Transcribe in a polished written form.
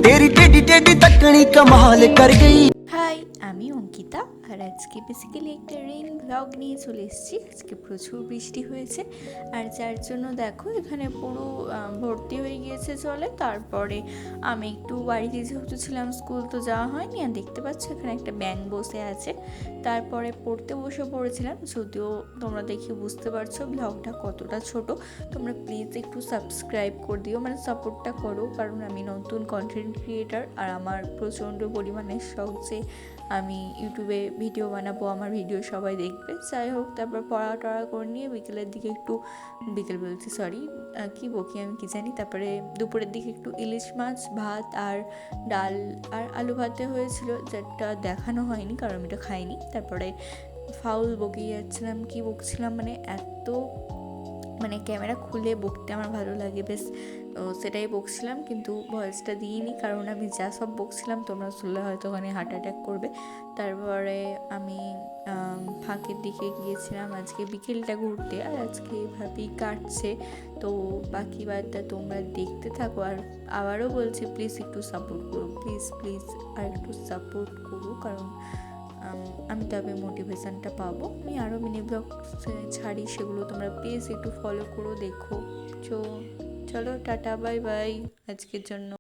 तेरी टेढ़ी टेढ़ी तकनी कमाल कर गई। হাই, আমি অঙ্কিতা। আর আজকে বেসিক্যালি একটা রেইন ব্লগ নিয়ে চলে এসেছি। আজকে প্রচুর বৃষ্টি হয়েছে, আর যার জন্য দেখো এখানে পুরো ভর্তি হয়ে গিয়েছে জলে। তারপরে আমি একটু বাড়িতে যেহেতু ছিলাম, স্কুল তো যাওয়া হয়নি, আর দেখতে পাচ্ছ এখানে একটা ব্যাঙ বসে আছে। তারপরে পড়তে বসে পড়েছিলাম, যদিও তোমরা দেখে বুঝতে পারছো ব্লগটা কতটা ছোট। তোমরা প্লিজ একটু সাবস্ক্রাইব করে দিও, মানে সাপোর্টটা করো, কারণ আমি নতুন কন্টেন্ট ক্রিয়েটার। আর আমার প্রচণ্ড পরিমাণে শখ যে আমি ইউটিউবে ভিডিও বানাবো, আমার ভিডিও সবাই দেখবে। যাই হোক, তারপর পড়া টড়া করে নিয়ে বিকেলের দিকে একটু, বিকেল বলছি সরি, কী বকি আমি কি জানি, তারপরে দুপুরের দিকে একটু ইলিশ মাছ, ভাত আর ডাল আর আলু ভাতে হয়েছিল, যেটা দেখানো হয়নি কারণ আমি এটা খাইনি। তারপরে ফাউল বকিয়ে যাচ্ছিলাম, কি বকছিলাম মানে এত, মানে ক্যামেরা খুলে বকতে আমার ভালো লাগে বেশ, সেটাই বকছিলাম, কিন্তু ভয়েসটা দিইনি কারণ আমি যা সব বকছিলাম তোমরা শুনলে হয়তো ওখানে হার্ট অ্যাটাক করবে। তারপরে আমি ফাঁকের দিকে গিয়েছিলাম আজকে বিকেলটা ঘুরতে, আর আজকে এভাবেই কাটছে। তো বাকি বারটা তোমরা দেখতে থাকো। আর আবারও বলছি, প্লিজ একটু সাপোর্ট করো, প্লিজ প্লিজ আর একটু সাপোর্ট করো, কারণ আমি তবে মোটিভেশানটা পাবো। আমি আরও মিনি ব্লগ ছাড়ি, সেগুলো তোমরা প্লিজ একটু ফলো করো, দেখো। চলো টাটা, বাই বাই আজকের জন্য।